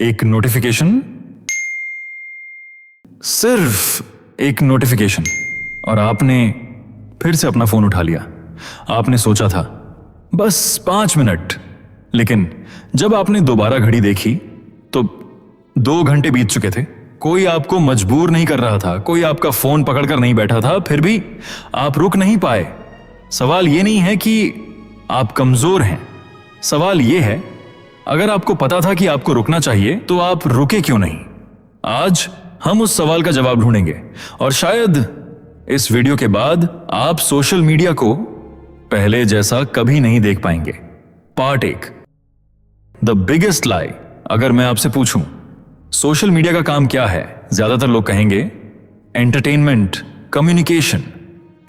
एक नोटिफिकेशन, सिर्फ एक नोटिफिकेशन, और आपने फिर से अपना फोन उठा लिया। आपने सोचा था बस 5 मिनट, लेकिन जब आपने दोबारा घड़ी देखी तो 2 घंटे बीत चुके थे। कोई आपको मजबूर नहीं कर रहा था, कोई आपका फोन पकड़कर नहीं बैठा था, फिर भी आप रुक नहीं पाए। सवाल यह नहीं है कि आप कमजोर हैं, सवाल यह है अगर आपको पता था कि आपको रुकना चाहिए तो आप रुके क्यों नहीं। आज हम उस सवाल का जवाब ढूंढेंगे, और शायद इस वीडियो के बाद आप सोशल मीडिया को पहले जैसा कभी नहीं देख पाएंगे। पार्ट 1, द बिगेस्ट लाई। अगर मैं आपसे पूछूं सोशल मीडिया का काम क्या है, ज्यादातर लोग कहेंगे एंटरटेनमेंट, कम्युनिकेशन,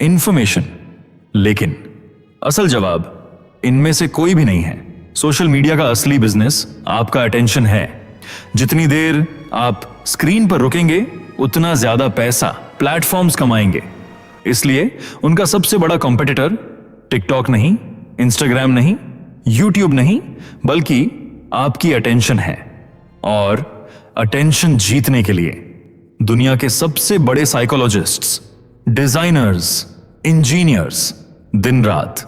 इंफॉर्मेशन। लेकिन असल जवाब इनमें से कोई भी नहीं है। सोशल मीडिया का असली बिजनेस आपका अटेंशन है। जितनी देर आप स्क्रीन पर रुकेंगे उतना ज्यादा पैसा प्लेटफॉर्म्स कमाएंगे। इसलिए उनका सबसे बड़ा कॉम्पिटिटर टिकटॉक नहीं, इंस्टाग्राम नहीं, यूट्यूब नहीं, बल्कि आपकी अटेंशन है। और अटेंशन जीतने के लिए दुनिया के सबसे बड़े साइकोलॉजिस्ट्स, डिजाइनर्स, इंजीनियर्स दिन रात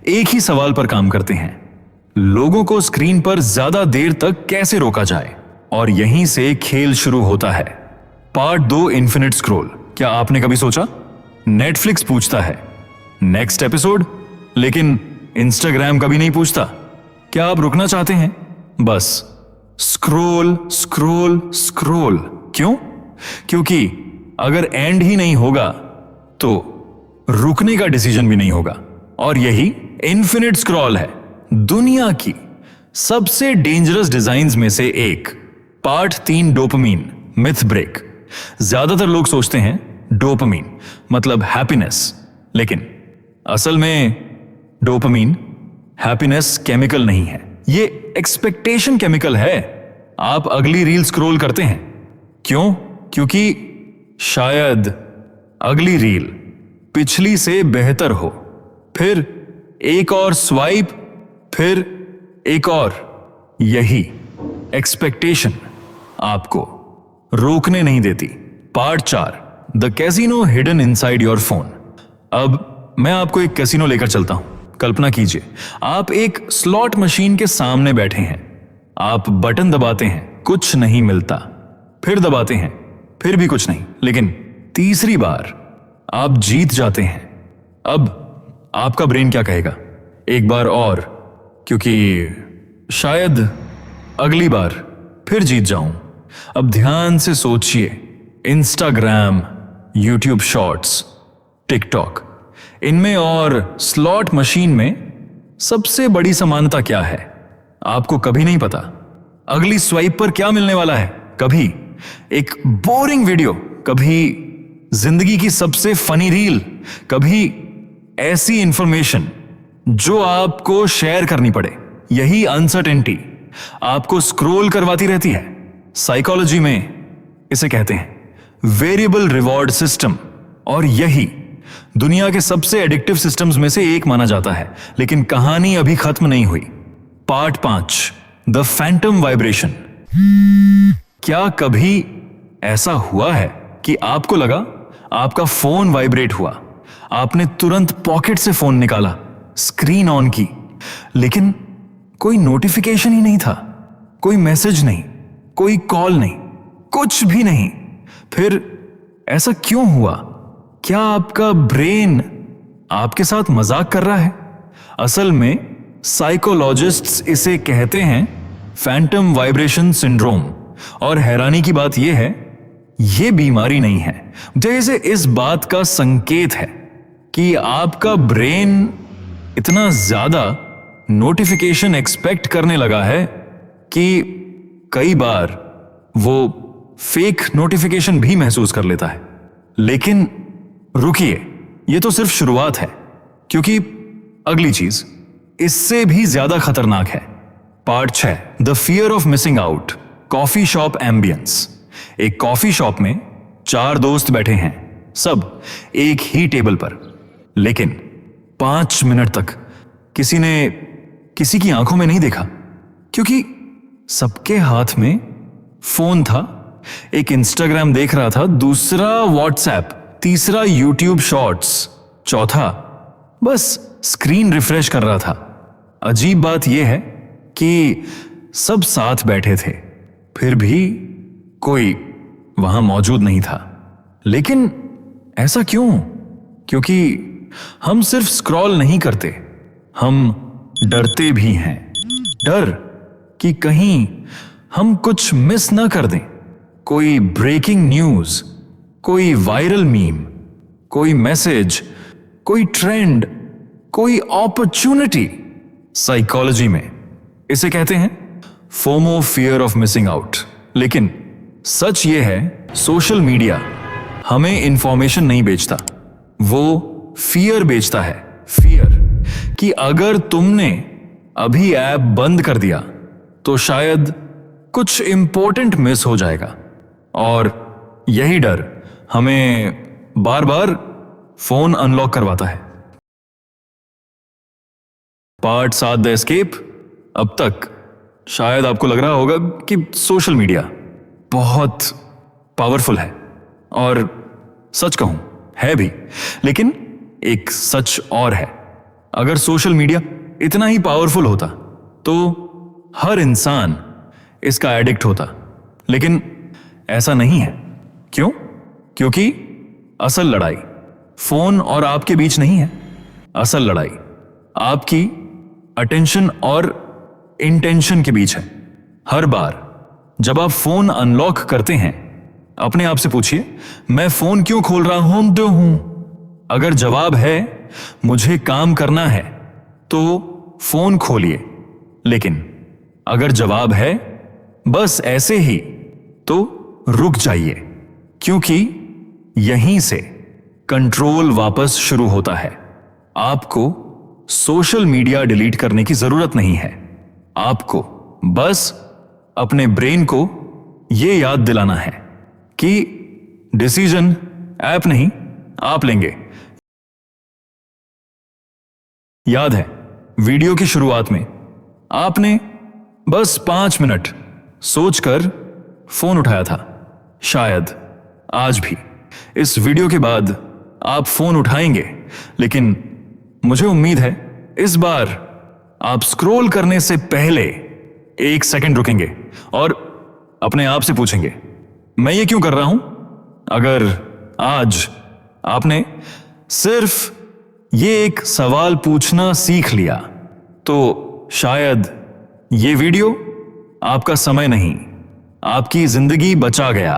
एक ही सवाल पर काम करते हैं, लोगों को स्क्रीन पर ज्यादा देर तक कैसे रोका जाए। और यहीं से खेल शुरू होता है। Part 2, infinite scroll. क्या आपने कभी सोचा नेटफ्लिक्स पूछता है नेक्स्ट एपिसोड, लेकिन इंस्टाग्राम कभी नहीं पूछता क्या आप रुकना चाहते हैं। बस स्क्रॉल स्क्रॉल स्क्रॉल। क्यों? क्योंकि अगर एंड ही नहीं होगा तो रुकने का डिसीजन भी नहीं होगा। और यही इन्फिनिट स्क्रॉल है, दुनिया की सबसे डेंजरस डिजाइन्स में से एक। Part 3, dopamine myth break. ज्यादातर लोग सोचते हैं डोपामीन मतलब हैप्पीनेस, लेकिन असल में डोपामीन हैप्पीनेस केमिकल नहीं है, ये एक्सपेक्टेशन केमिकल है। आप अगली रील स्क्रॉल करते हैं क्यों? क्योंकि शायद अगली रील पिछली से बेहतर हो, फिर एक और स्वाइप, फिर एक और। यही एक्सपेक्टेशन आपको रोकने नहीं देती। Part 4, the casino hidden inside your phone. अब मैं आपको एक कैसीनो लेकर चलता हूं। कल्पना कीजिए आप एक स्लॉट मशीन के सामने बैठे हैं। आप बटन दबाते हैं, कुछ नहीं मिलता, फिर दबाते हैं, फिर भी कुछ नहीं, लेकिन तीसरी बार आप जीत जाते हैं। अब आपका ब्रेन क्या कहेगा? एक बार और, क्योंकि शायद अगली बार फिर जीत जाऊं। अब ध्यान से सोचिए, इंस्टाग्राम, यूट्यूब शॉर्ट्स, टिकटॉक, इनमें और स्लॉट मशीन में सबसे बड़ी समानता क्या है? आपको कभी नहीं पता अगली स्वाइप पर क्या मिलने वाला है। कभी एक बोरिंग वीडियो, कभी जिंदगी की सबसे फनी रील, कभी ऐसी इंफॉर्मेशन जो आपको शेयर करनी पड़े। यही अनसर्टेनिटी आपको स्क्रॉल करवाती रहती है। साइकोलॉजी में इसे कहते हैं वेरिएबल रिवॉर्ड सिस्टम, और यही दुनिया के सबसे एडिक्टिव सिस्टम्स में से एक माना जाता है। लेकिन कहानी अभी खत्म नहीं हुई। Part 5, the Phantom vibration. क्या कभी ऐसा हुआ है कि आपको लगा आपका फोन वाइब्रेट हुआ, आपने तुरंत पॉकेट से फोन निकाला, स्क्रीन ऑन की, लेकिन कोई नोटिफिकेशन ही नहीं था, कोई मैसेज नहीं, कोई कॉल नहीं, कुछ भी नहीं। फिर ऐसा क्यों हुआ? क्या आपका ब्रेन आपके साथ मजाक कर रहा है? असल में साइकोलॉजिस्ट्स इसे कहते हैं फैंटम वाइब्रेशन सिंड्रोम। और हैरानी की बात यह है, यह बीमारी नहीं है, जैसे इस बात का संकेत है कि आपका ब्रेन इतना ज्यादा नोटिफिकेशन एक्सपेक्ट करने लगा है कि कई बार वो फेक नोटिफिकेशन भी महसूस कर लेता है। लेकिन रुकिए, ये तो सिर्फ शुरुआत है, क्योंकि अगली चीज इससे भी ज्यादा खतरनाक है। Part 6, the fear of missing out, coffee shop ambience. एक कॉफी शॉप में 4 दोस्त बैठे हैं, सब एक ही टेबल पर, लेकिन 5 मिनट तक किसी ने किसी की आंखों में नहीं देखा, क्योंकि सबके हाथ में फोन था, एक इंस्टाग्राम देख रहा था, दूसरा व्हाट्सएप, तीसरा यूट्यूब शॉर्ट्स, चौथा बस स्क्रीन रिफ्रेश कर रहा था। अजीब बात यह है कि सब साथ बैठे थे, फिर भी कोई वहां मौजूद नहीं था। लेकिन ऐसा क्यों? क्योंकि हम सिर्फ स्क्रॉल नहीं करते, हम डरते भी हैं। डर कि कहीं हम कुछ मिस ना कर दें, कोई ब्रेकिंग न्यूज, कोई वायरल मीम, कोई मैसेज, कोई ट्रेंड, कोई अपॉर्चुनिटी। साइकोलॉजी में इसे कहते हैं FOMO, fear of missing out. लेकिन सच यह है, सोशल मीडिया हमें इंफॉर्मेशन नहीं बेचता, वो फियर बेचता है। फियर कि अगर तुमने अभी ऐप बंद कर दिया तो शायद कुछ इंपॉर्टेंट मिस हो जाएगा। और यही डर हमें बार बार फोन अनलॉक करवाता है। Part 7 the escape. अब तक शायद आपको लग रहा होगा कि सोशल मीडिया बहुत पावरफुल है, और सच कहूं है भी। लेकिन एक सच और है, अगर सोशल मीडिया इतना ही पावरफुल होता तो हर इंसान इसका एडिक्ट होता। लेकिन ऐसा नहीं है। क्यों? क्योंकि असल लड़ाई फोन और आपके बीच नहीं है। असल लड़ाई आपकी अटेंशन और इंटेंशन के बीच है। हर बार जब आप फोन अनलॉक करते हैं, अपने आप से पूछिए, मैं फोन क्यों खोल रहा हूं? अगर जवाब है मुझे काम करना है तो फोन खोलिए। लेकिन अगर जवाब है बस ऐसे ही, तो रुक जाइए, क्योंकि यहीं से कंट्रोल वापस शुरू होता है। आपको सोशल मीडिया डिलीट करने की जरूरत नहीं है। आपको बस अपने ब्रेन को यह याद दिलाना है कि डिसीजन ऐप नहीं, आप लेंगे। याद है वीडियो की शुरुआत में आपने बस 5 मिनट सोचकर फोन उठाया था। शायद आज भी इस वीडियो के बाद आप फोन उठाएंगे, लेकिन मुझे उम्मीद है इस बार आप स्क्रॉल करने से पहले 1 सेकंड रुकेंगे और अपने आप से पूछेंगे, मैं ये क्यों कर रहा हूं? अगर आज आपने सिर्फ ये एक सवाल पूछना सीख लिया तो शायद ये वीडियो आपका समय नहीं, आपकी जिंदगी बचा गया।